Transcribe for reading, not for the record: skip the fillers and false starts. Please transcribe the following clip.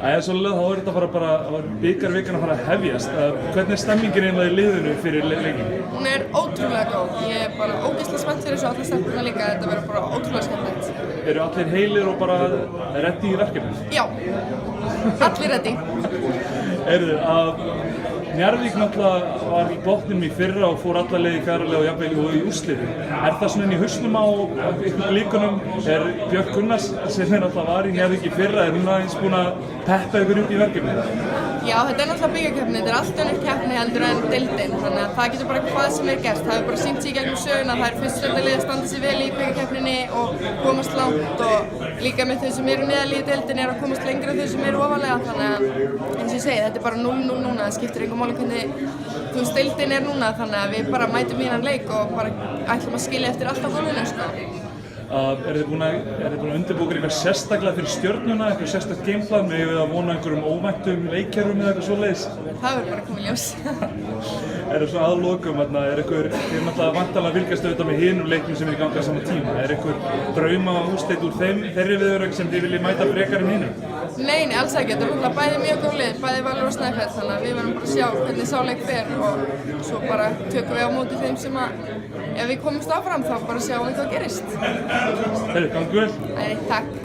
Svolítið, þá þetta bara bikarvikan að fara að hefjast. Hvernig stemmingin eiginlega í liðinu fyrir leikinn? Hún ótrúlega góð. Ég bara ógeðslega spennt fyrir þessu og allar stelpurnar líka. Þetta verður bara ótrúlega skemmtilegt. Eru allir heilir og bara reddi í verkefninu? Já, allir reddi. Njarðvík náttúrulega var í botninum í fyrra og fór alla leið í fjarlalega og jafnvel og í úrslitin. Það svona inn í hausnum á ykkur líkunum? Björk Gunnars sem náttúrulega var í Njarðvík í fyrra, hún aðeins búin að peppa ykkur út í verkefninu? Já, þetta náttúrulega bikarkeppni, þetta allt önnur keppni heldur en deildin, þannig að það getur bara hvað sem gert. Það hefur bara sýnt sig í gegnum söguna að það fyrstfjöldarlið að standa sig vel í bikarkeppninni og komast langt og líka með þau sem eru neðarlega í deildinni að komast lengra en þau sem eru ofarlega, þannig að eins og ég segi, þetta bara 0-0 núna, það skiptir engu máli hvernig deildin núna, þannig að við bara mætum í þennan leik og bara ætlum að skilja eftir allt á gólfinu, sko. Eru þið búin að undirbúa eitthvað sérstaklega fyrir Stjörnuna, eitthvað sérstakt gameplan með við að vona einhverjum óvæntum leikkerfum eða eitthvað svoleiðis? Það verður bara komið ljós. Svo að lokum, þið náttúrulega væntanlega fylgjast auðvitað með hinum leikjum sem í ganga á sama tíma. Einhver drauma úrslit úr þeirri viðureign sem þið viljið mæta frekar en hinum? Nei, alls ekki. Þetta náttúrulega bæði mjög góð lið, bæði Valur og Snæfell, þannig að við verðum bara að sjá hvernig sá leik fer og svo bara tökum við á móti þeim sem ef við komumst áfram þá bara sjáum við hvað gerist. Gangi vel. Takk.